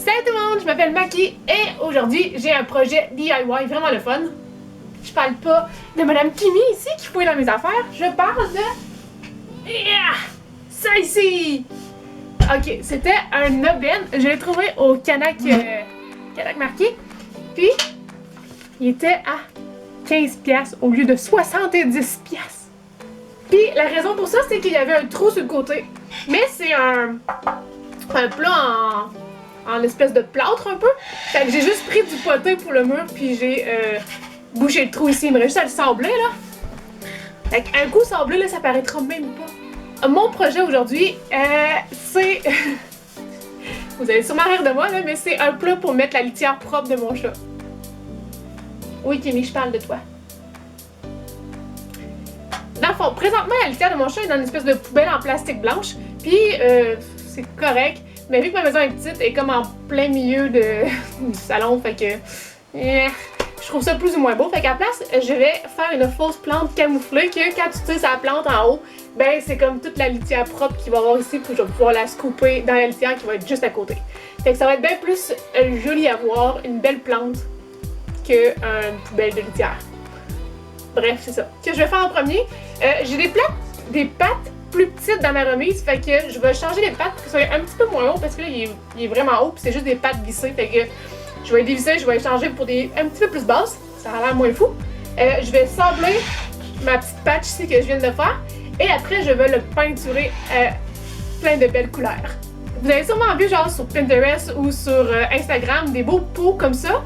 Salut tout le monde, je m'appelle Maki et aujourd'hui j'ai un projet DIY vraiment le fun. Je parle pas de Madame Kimi ici qui fouille dans mes affaires, je parle de... ça ici! Ok, c'était un aubaine, je l'ai trouvé au Canac Marqué, puis il était à 15$ au lieu de 70$. Puis la raison pour ça c'est qu'il y avait un trou sur le côté, mais c'est un plat en espèce de plâtre un peu. Fait que j'ai juste pris du potin pour le mur puis j'ai bouché le trou ici. Il me reste juste à le sabler là. Fait qu'un coup sablé là, ça paraîtra même pas. Mon projet aujourd'hui, c'est... Vous allez sûrement rire de moi là, mais c'est un plat pour mettre la litière propre de mon chat. Oui Kimi, je parle de toi. Dans le fond, présentement la litière de mon chat est dans une espèce de poubelle en plastique blanche. Puis c'est correct. Mais vu que ma maison est petite, elle est comme en plein milieu du salon, fait que je trouve ça plus ou moins beau. Fait qu'à la place, je vais faire une fausse plante camouflée que quand tu tires sa plante en haut, ben c'est comme toute la litière propre qu'il va y avoir ici, puis je vais pouvoir la scooper dans la litière qui va être juste à côté. Fait que ça va être bien plus joli à voir, une belle plante, qu'une poubelle de litière. Bref, c'est ça. Ce que je vais faire en premier, j'ai des pattes plus petites dans ma remise, fait que je vais changer les pattes pour que ça soit un petit peu moins haut parce que là il est vraiment haut puis c'est juste des pattes vissées, fait que je vais les dévisser, je vais les changer pour des un petit peu plus basses, ça a l'air moins fou. Je vais sabler ma petite patch ici que je viens de faire et après je vais le peinturer plein de belles couleurs. Vous avez sûrement vu genre sur Pinterest ou sur Instagram des beaux pots comme ça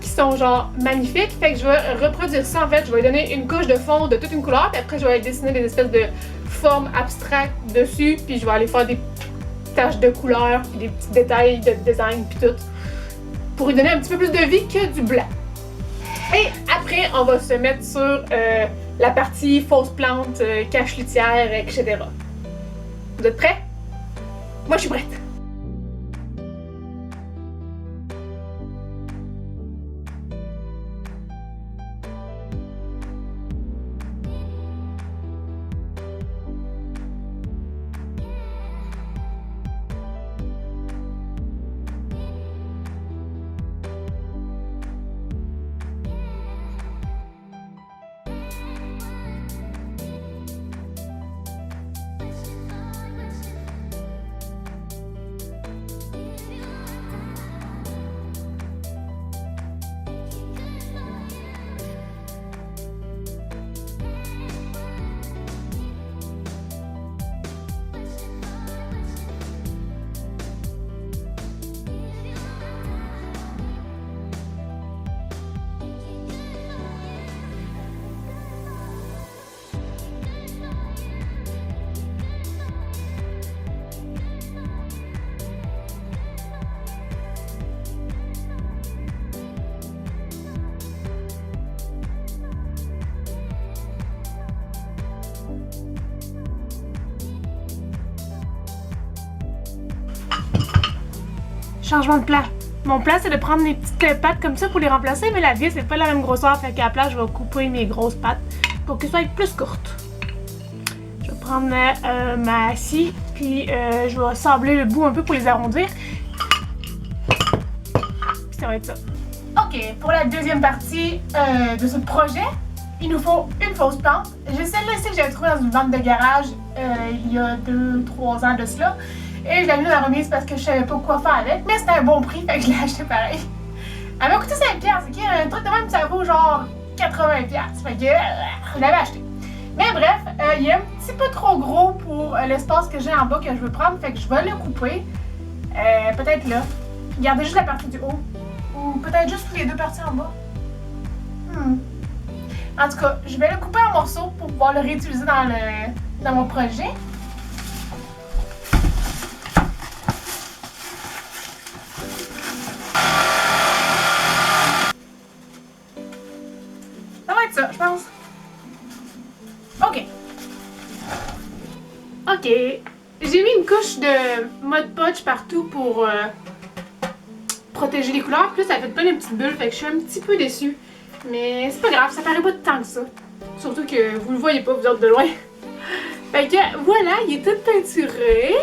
qui sont genre magnifiques, fait que je vais reproduire ça en fait, je vais donner une couche de fond de toute une couleur, puis après je vais dessiner des espèces de formes abstraites dessus, puis je vais aller faire des taches de couleur, puis des petits détails de design, puis tout, pour lui donner un petit peu plus de vie que du blanc. Et après, on va se mettre sur la partie fausse plante, cache litière, etc. Vous êtes prêts? Moi je suis prête! Changement de plan. Mon plan c'est de prendre mes petites pattes comme ça pour les remplacer, mais la vis c'est pas la même grosseur, fait qu'à la place je vais couper mes grosses pattes pour qu'elles soient plus courtes. Je vais prendre ma scie, puis je vais sabler le bout un peu pour les arrondir. Puis ça va être ça. Ok, pour la deuxième partie de ce projet, il nous faut une fausse plante. J'ai celle-là ici que j'avais trouvée dans une vente de garage il y a 2-3 ans de cela. Et je l'ai mis dans la remise parce que je savais pas quoi faire avec, mais c'était un bon prix, fait que je l'ai acheté pareil. Elle m'a coûté 5$, ok? Un truc de même ça vaut genre 80$, fait que je l'avais acheté. Mais bref, il est un petit peu trop gros pour l'espace que j'ai en bas que je veux prendre, fait que je vais le couper. Peut-être là. Gardez juste la partie du haut. Ou peut-être juste les deux parties en bas. En tout cas, je vais le couper en morceaux pour pouvoir le réutiliser dans mon projet. Ça, je pense. Ok. Ok. J'ai mis une couche de Mod Podge partout pour protéger les couleurs. Puis là, ça fait plein de petites bulles, fait que je suis un petit peu déçue. Mais c'est pas grave, ça paraît pas tant que ça. Surtout que vous le voyez pas, vous autres de loin. Fait que voilà, il est tout peinturé.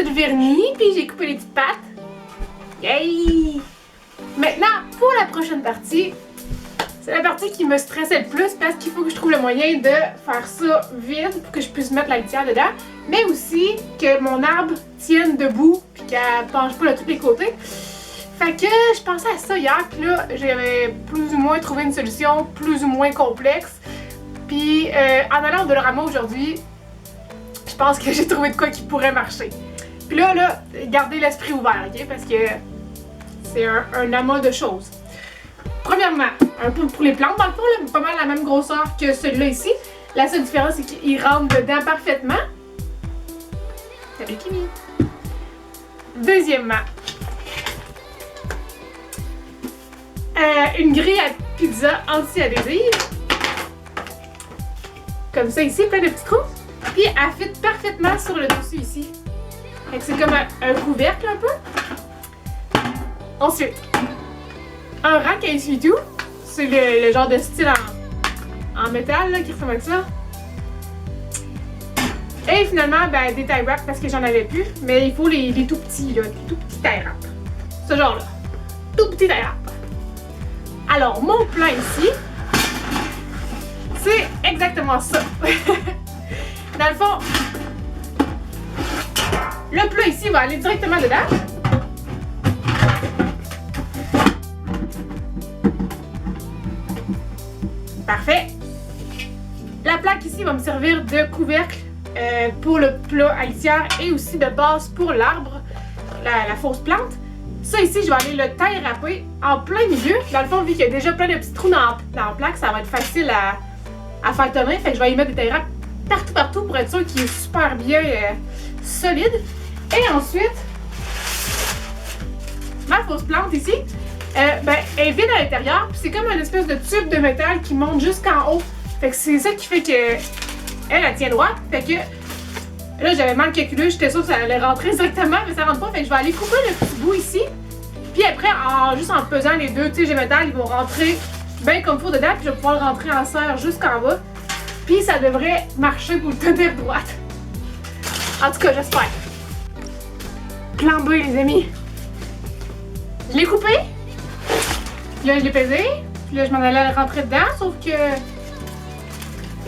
tout verni, puis j'ai coupé les petites pattes. Yay! Maintenant, pour la prochaine partie, c'est la partie qui me stressait le plus parce qu'il faut que je trouve le moyen de faire ça vite pour que je puisse mettre la litière dedans, mais aussi que mon arbre tienne debout puis qu'elle penche pas de tous les côtés. Fait que je pensais à ça hier, puis là, j'avais plus ou moins trouvé une solution plus ou moins complexe. Puis en allant au Dollarama aujourd'hui, je pense que j'ai trouvé de quoi qui pourrait marcher. Puis là, gardez l'esprit ouvert, ok? Parce que c'est un amas de choses. Premièrement, un peu pour les plantes, dans le fond, là, pas mal la même grosseur que celui-là ici. La seule différence, c'est qu'il rentre dedans parfaitement. Salut Kimi! Deuxièmement, une grille à pizza anti-adhésive. Comme ça ici, plein de petits trous. Puis elle fit parfaitement sur le dessus ici. Fait que c'est comme un couvercle un peu. Ensuite, un rack à essuie-tout. C'est le genre de style en métal là, qui ressemble à ça. Et finalement, ben, des tie wraps parce que j'en avais plus. Mais il faut les tout petits, là, les tout petits tie wraps. Ce genre-là. Tout petit tie wrap. Alors, mon plan ici, c'est exactement ça. Dans le fond, le plat ici va aller directement dedans. Parfait. La plaque ici va me servir de couvercle pour le plat à litière et aussi de base pour l'arbre, la fausse plante. Ça ici, je vais aller le taille râper en plein milieu. Dans le fond, vu qu'il y a déjà plein de petits trous dans la plaque, ça va être facile à faire tenir. Fait que je vais y mettre des taille wraps partout pour être sûr qu'il est super bien solide. Et ensuite, ma fausse plante ici, ben, elle est vide à l'intérieur. Puis c'est comme une espèce de tube de métal qui monte jusqu'en haut. Fait que c'est ça qui fait que elle tient droite. Fait que là, j'avais mal calculé, j'étais sûre que ça allait rentrer directement, mais ça rentre pas. Fait que je vais aller couper le petit bout ici. Puis après, juste en pesant les deux tiges de métal, ils vont rentrer bien comme il faut dedans. Puis je vais pouvoir le rentrer en serre jusqu'en bas. Puis ça devrait marcher pour le tenir droite. En tout cas, j'espère. Plan B, les amis. Je l'ai coupé. Là, je l'ai pesé. Puis là, je m'en allais rentrer dedans, sauf que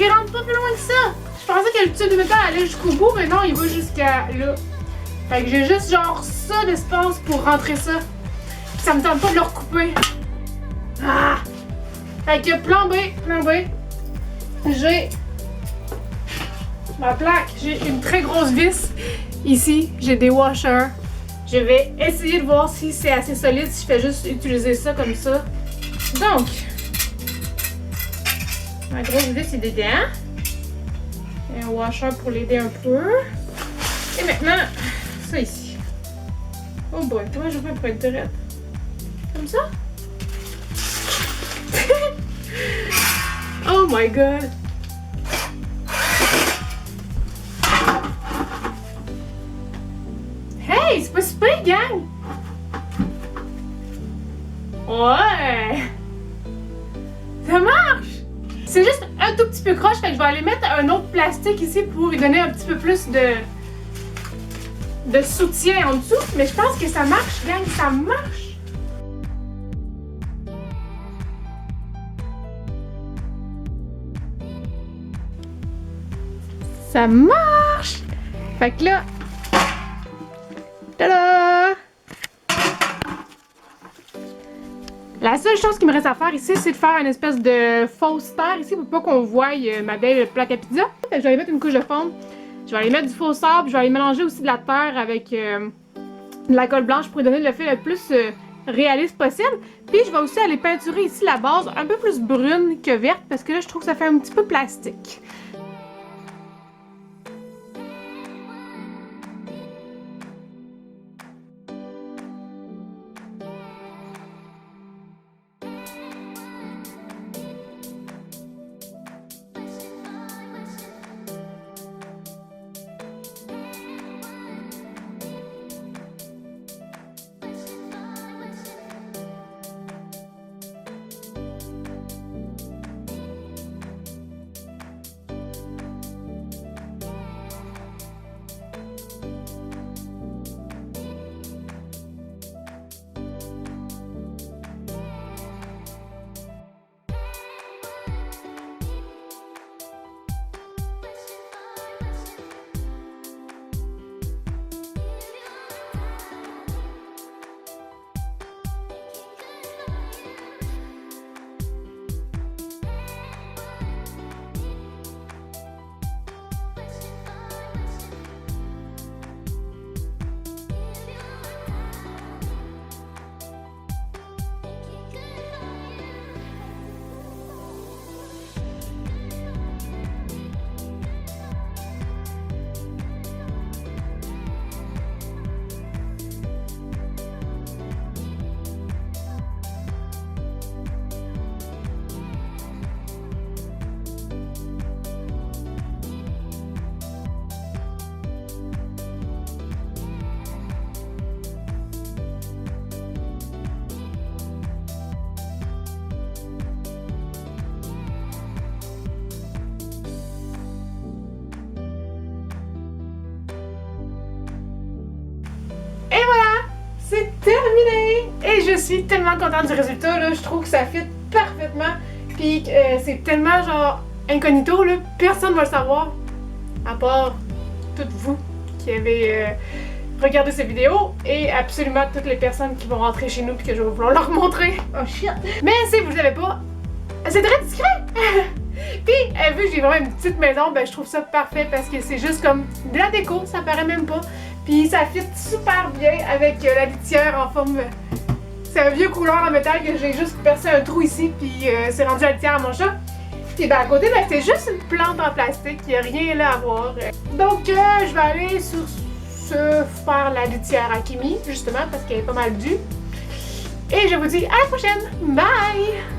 il rentre pas plus loin que ça. Je pensais que le tube de métal allait jusqu'au bout, mais non, il va jusqu'à là. Fait que j'ai juste genre ça d'espace pour rentrer ça. Puis ça me tente pas de le recouper. Ah! Fait que plan B. J'ai ma plaque. J'ai une très grosse vis. Ici, j'ai des washers. Je vais essayer de voir si c'est assez solide, si je fais juste utiliser ça comme ça. Donc, ma grosse vis est dedans. Et un washer pour l'aider un peu. Et maintenant, ça ici. Oh boy, comment je fais pour être droite? Comme ça? Oh my god! Hey, c'est pas super, gang! Ouais! Ça marche! C'est juste un tout petit peu croche, fait que je vais aller mettre un autre plastique ici pour lui donner un petit peu plus de soutien en dessous. Mais je pense que ça marche, gang, ça marche! Ça marche! Fait que là, tada! La seule chose qui me reste à faire ici, c'est de faire une espèce de fausse terre ici pour pas qu'on voie ma belle plaque à pizza. Fait que je vais aller mettre une couche de fonte. Je vais aller mettre du faux sable. Je vais aller mélanger aussi de la terre avec de la colle blanche pour lui donner l'effet le plus réaliste possible. Puis je vais aussi aller peinturer ici la base un peu plus brune que verte parce que là, je trouve que ça fait un petit peu plastique. terminé! Et je suis tellement contente du résultat, là. Je trouve que ça fit parfaitement. Puis c'est tellement genre incognito, là. Personne ne va le savoir. À part toutes vous qui avez regardé cette vidéo et absolument toutes les personnes qui vont rentrer chez nous puis que je vais vouloir leur montrer. Oh shit! Mais si vous ne savez pas, c'est très discret! Puis, vu que j'ai vraiment une petite maison, ben je trouve ça parfait parce que c'est juste comme de la déco, ça paraît même pas. Puis ça fit super bien avec la litière en forme... C'est un vieux couloir en métal que j'ai juste percé un trou ici, puis c'est rendu la litière à mon chat. Puis ben à côté, ben, c'est juste une plante en plastique, il n'y a rien là à voir. Donc je vais aller sur ce faire la litière à Kimi, justement, parce qu'elle est pas mal due. Et je vous dis à la prochaine! Bye!